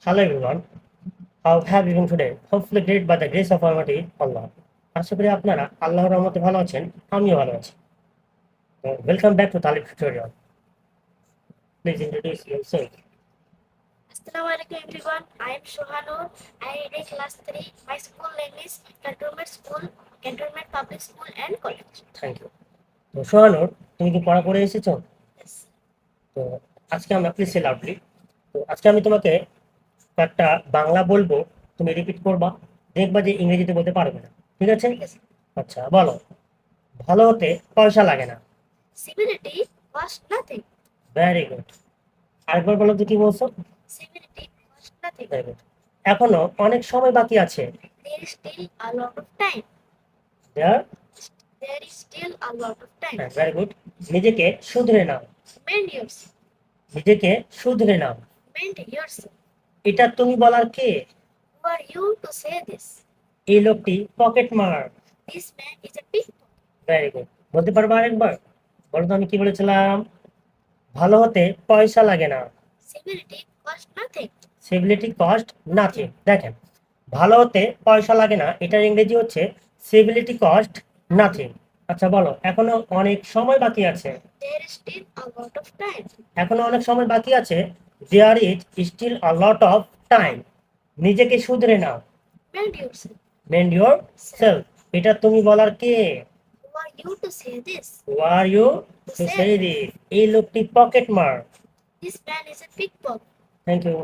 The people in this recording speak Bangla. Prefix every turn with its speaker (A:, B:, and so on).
A: Hello everyone. How have you been today? Hopefully great by the grace of Almighty Allah. আশা করি আপনারা আল্লাহর রহমতে ভালো আছেন, আমিও ভালো আছি। Welcome back to Talib tutorial. Please introduce yourself.
B: Assalamualaikum everyone. I am Shohanur. I read in class 3. My school name is Cantonment School, Cantonment Public School and College.
A: Thank you. তো সোহানুর, তুমি কি পড়া পড়ে এসেছো?
B: Yes.
A: তো আজকে আমরা প্লিজ সে লাউডলি। তো আজকে আমি তোমাকে একটা বাংলা বলবো, তুমি রিপিট করবা, দেখবা যে ইংরেজিতে বলতে পারবে না, ঠিক আছে?
B: Yes.
A: আচ্ছা বলো, ভালো হতে পয়সা লাগে না।
B: Civility costs nothing.
A: Very good. আরেকবার বলো তো কি বলছো?
B: Civility costs nothing.
A: Very good. এখনো অনেক সময় বাকি আছে।
B: There is still a lot of time.
A: There
B: There is still a lot of time.
A: Very good. নিজেকে শুধরে নাও।
B: Mend yourself.
A: নিজেকে শুধরে নাও।
B: Mend yourself.
A: এটা তুমি বলার কে?
B: Who are you to say this?
A: এই লোকটি পকেট মার।
B: This man is a pickpocket.
A: Very good. বলতে পারবো আরেকবার? বলো তো আমি কি বলেছিলাম? ভালো হতে পয়সা লাগে না।
B: Civility costs nothing.
A: Civility cost nothing. দেখেন, ভালো হতে পয়সা লাগে না, এটার ইংরেজি হচ্ছে সিভিলিটি কস্ট নাথিং। আচ্ছা বলো, এখনো অনেক সময় বাকি আছে।
B: There is still a lot of time.
A: এখনো অনেক সময় বাকি আছে। There is still a lot of time. নিজেকে শুধরে নাও।
B: Mend yourself.
A: Mend yourself. এটা তুমি বলার কে?
B: Who are you to say this?
A: Who are you to say this? এই লোকটি পকেট মার।
B: This man is a pickpocket.
A: Thank you.